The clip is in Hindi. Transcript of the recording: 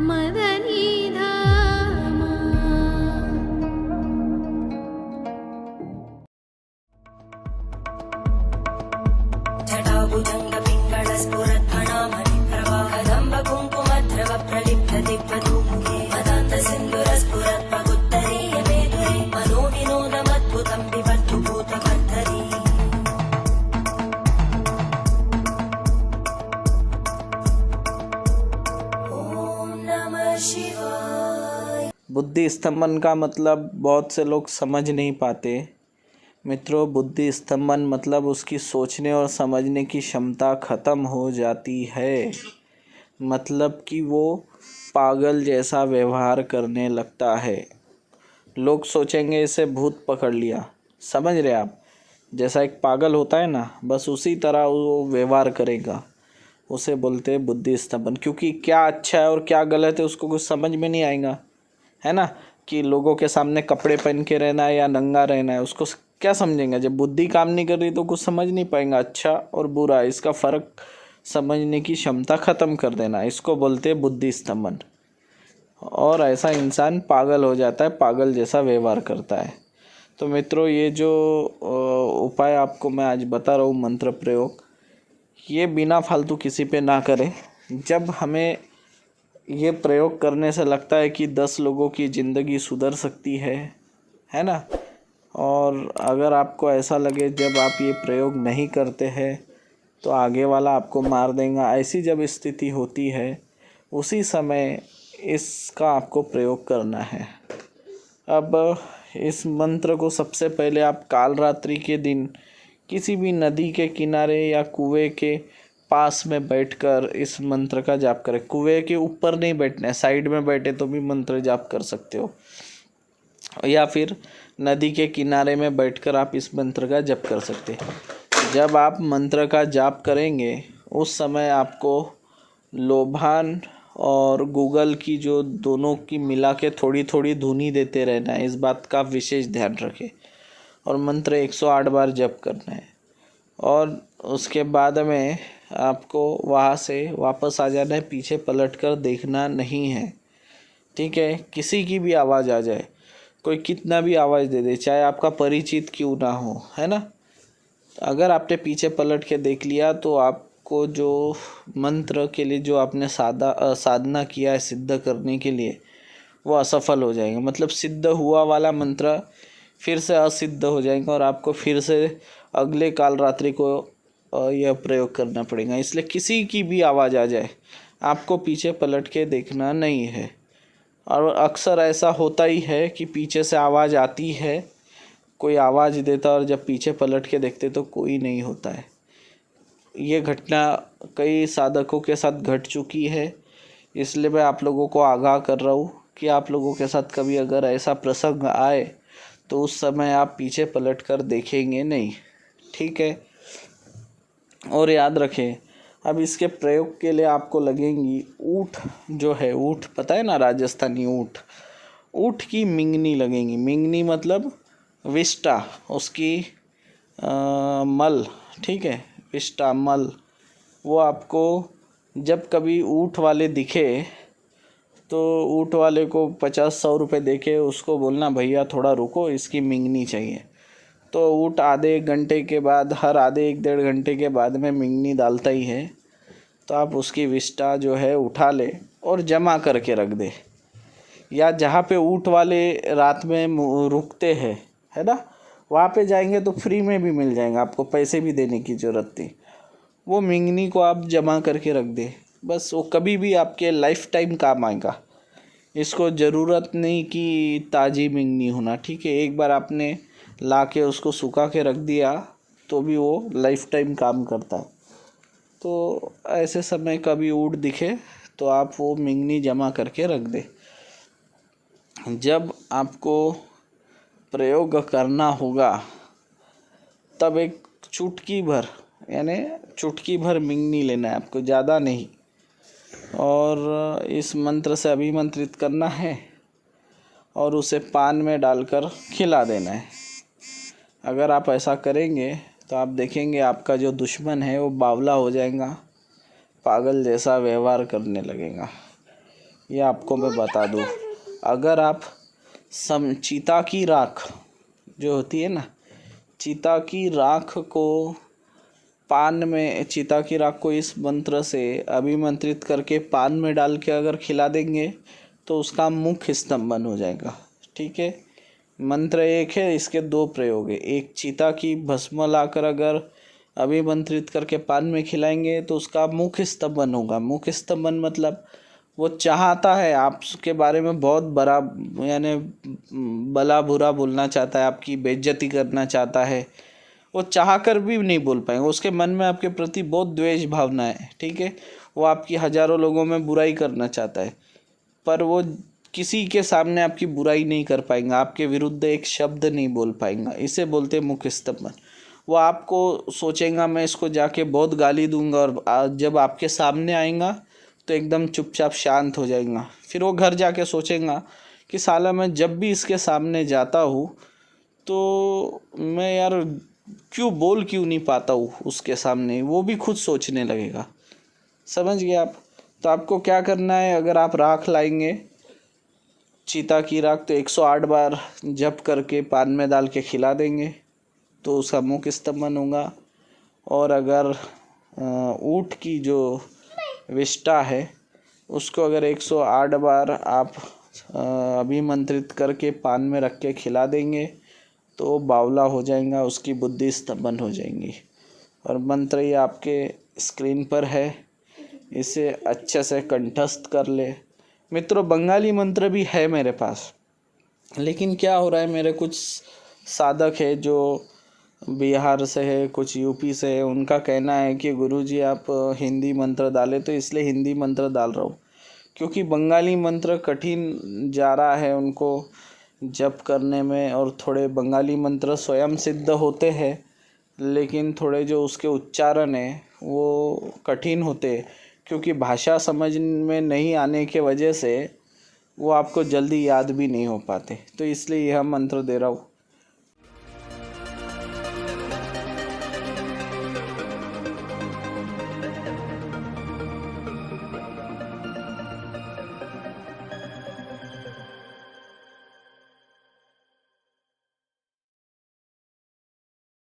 मदनिधामा। जटाभुजङ्ग पिङ्गळस्फुरद्भणामणि प्रवाहदम्ब कुङ्कुमद्रव प्रलिप्तदिग्वधूमुखे मदान्त सिन्दुरस्फुरद्भगुत्तरीय मेदुरे मनोविनोदमद्भुतं विवर्तु भूतकर्तरी। ॐ नमः शिवाय। बुद्धि स्तंभन का मतलब बहुत से लोग समझ नहीं पाते। मित्रों, बुद्धि स्तंभन मतलब उसकी सोचने और समझने की क्षमता ख़त्म हो जाती है। मतलब कि वो पागल जैसा व्यवहार करने लगता है। लोग सोचेंगे इसे भूत पकड़ लिया, समझ रहे आप? जैसा एक पागल होता है ना, बस उसी तरह वो व्यवहार करेगा। उसे बोलते हैं बुद्धि स्तंभन, क्योंकि क्या अच्छा है और क्या गलत है उसको कुछ समझ में नहीं आएगा, है ना। कि लोगों के सामने कपड़े पहन के रहना है या नंगा रहना है, उसको क्या समझेंगे? जब बुद्धि काम नहीं कर रही तो कुछ समझ नहीं पाएंगा। अच्छा और बुरा इसका फ़र्क समझने की क्षमता ख़त्म कर देना, इसको बोलते हैं बुद्धि स्तंभन। और ऐसा इंसान पागल हो जाता है, पागल जैसा व्यवहार करता है। तो मित्रों, ये जो उपाय आपको मैं आज बता रहा हूँ, मंत्र प्रयोग, ये बिना फालतू किसी पे ना करें। जब हमें ये प्रयोग करने से लगता है कि 10 लोगों की ज़िंदगी सुधर सकती है ना। और अगर आपको ऐसा लगे जब आप ये प्रयोग नहीं करते हैं तो आगे वाला आपको मार देगा, ऐसी जब स्थिति होती है उसी समय इसका आपको प्रयोग करना है। अब इस मंत्र को सबसे पहले आप काल रात्रि के दिन किसी भी नदी के किनारे या कुएं के पास में बैठकर इस मंत्र का जाप करें। कुएं के ऊपर नहीं बैठना है, साइड में बैठे तो भी मंत्र जाप कर सकते हो, या फिर नदी के किनारे में बैठकर आप इस मंत्र का जप कर सकते हैं। जब आप मंत्र का जाप करेंगे उस समय आपको लोभान और गूगल की जो दोनों की मिला के थोड़ी थोड़ी धुनी देते रहना है, इस बात का विशेष ध्यान रखें। और मंत्र 108 बार जप करना है। और उसके बाद में आपको वहाँ से वापस आ जाना है, पीछे पलट कर देखना नहीं है, ठीक है। किसी की भी आवाज़ आ जाए, कोई कितना भी आवाज़ दे दे, चाहे आपका परिचित क्यों ना हो, है ना। अगर आपने पीछे पलट के देख लिया तो आपको जो मंत्र के लिए जो आपने साधना किया है सिद्ध करने के लिए, वो असफल हो जाएगा। मतलब सिद्ध हुआ वाला मंत्र फिर से असिद्ध हो जाएगा और आपको फिर से अगले काल रात्रि को यह प्रयोग करना पड़ेगा। इसलिए किसी की भी आवाज़ आ जाए, आपको पीछे पलट के देखना नहीं है। और अक्सर ऐसा होता ही है कि पीछे से आवाज़ आती है, कोई आवाज़ देता और जब पीछे पलट के देखते तो कोई नहीं होता है। ये घटना कई साधकों के साथ घट चुकी है, इसलिए मैं आप लोगों को आगाह कर रहा हूँ कि आप लोगों के साथ कभी अगर ऐसा प्रसंग आए तो उस समय आप पीछे पलट कर देखेंगे नहीं, ठीक है। और याद रखें, अब इसके प्रयोग के लिए आपको लगेंगी ऊँट, जो है ऊँट, पता है ना, राजस्थानी ऊँट, ऊँट की मिंगनी लगेंगी। मिंगनी मतलब विष्टा, उसकी मल, ठीक है, विष्टा मल। वो आपको जब कभी ऊँट वाले दिखे तो ऊँट वाले को 50-100 रुपये दे के उसको बोलना, भैया थोड़ा रुको, इसकी मिंगनी चाहिए। तो ऊँट आधे एक घंटे के बाद, हर आधे 1-1.5 घंटे के बाद में मिंगनी डालता ही है। तो आप उसकी विष्टा जो है उठा ले और जमा करके रख दे, या जहाँ पे ऊँट वाले रात में रुकते हैं, है ना, वहाँ पे जाएंगे तो फ्री में भी मिल जाएगा, आपको पैसे भी देने की ज़रूरत नहीं। वो मिंगनी को आप जमा करके रख दे, बस वो कभी भी आपके लाइफ टाइम काम आएगा। इसको ज़रूरत नहीं कि ताज़ी मिंगनी होना, ठीक है। एक बार आपने ला के उसको सुखा के रख दिया तो भी वो लाइफ टाइम काम करता है। तो ऐसे समय कभी ऊँट दिखे तो आप वो मिंगनी जमा करके रख दे। जब आपको प्रयोग करना होगा तब एक चुटकी भर, यानी चुटकी भर मिंगनी लेना है आपको, ज़्यादा नहीं। और इस मंत्र से अभिमंत्रित करना है और उसे पान में डालकर खिला देना है। अगर आप ऐसा करेंगे तो आप देखेंगे आपका जो दुश्मन है वो बावला हो जाएगा, पागल जैसा व्यवहार करने लगेगा। ये आपको मैं बता दूँ। अगर आप चीता की राख जो होती है ना, चीता की राख को चीता की राख को इस मंत्र से अभिमंत्रित करके पान में डाल के अगर खिला देंगे तो उसका मुख स्तंभन हो जाएगा। ठीक है, मंत्र एक है, इसके दो प्रयोग है। एक, चीता की भस्म लाकर अगर अभिमंत्रित करके पान में खिलाएंगे तो उसका मुख स्तंभन होगा। मुख स्तंभन मतलब वो चाहता है आपके बारे में बहुत बड़ा, यानी भला बुरा बोलना चाहता है, आपकी बेइज्जती करना चाहता है, वो चाह कर भी नहीं बोल पाएंगे। उसके मन में आपके प्रति बहुत द्वेष भावना है। ठीक है, वो आपकी हजारों लोगों में बुराई करना चाहता है, पर वो किसी के सामने आपकी बुराई नहीं कर पाएंगा, आपके विरुद्ध एक शब्द नहीं बोल पाएंगा। इसे बोलते हैं मुख स्तंभन। वो आपको सोचेगा मैं इसको जाके बहुत गाली दूंगा, और जब आपके सामने आएगा तो एकदम चुपचाप शांत हो जाएगा। फिर वो घर जाके सोचेगा कि साला मैं जब भी इसके सामने जाता हूँ तो मैं यार क्यों नहीं पाता हूँ उसके सामने, वो भी खुद सोचने लगेगा। समझ गए आप? तो आपको क्या करना है, अगर आप राख लाएंगे चीता की राख तो 108 बार जप करके पान में डाल के खिला देंगे तो उसका मुख स्तंभन होगा। और अगर ऊँट की जो विष्ठा है उसको अगर 108 बार आप अभिमंत्रित करके पान में रख के खिला देंगे तो बावला हो जाएगा, उसकी बुद्धि स्तंभन हो जाएंगी। और मंत्र ये आपके स्क्रीन पर है, इसे अच्छे से कंठस्थ कर ले। मित्रों, बंगाली मंत्र भी है मेरे पास, लेकिन क्या हो रहा है, मेरे कुछ साधक है जो बिहार से है, कुछ यूपी से है, उनका कहना है कि गुरुजी आप हिंदी मंत्र डालें, तो इसलिए हिंदी मंत्र डाल रहा हूँ। क्योंकि बंगाली मंत्र कठिन जा रहा है उनको जप करने में, और थोड़े बंगाली मंत्र स्वयं सिद्ध होते हैं, लेकिन थोड़े जो उसके उच्चारण है वो कठिन होते हैं, क्योंकि भाषा समझ में नहीं आने के वजह से वो आपको जल्दी याद भी नहीं हो पाते। तो इसलिए यह मंत्र दे रहा हूँ।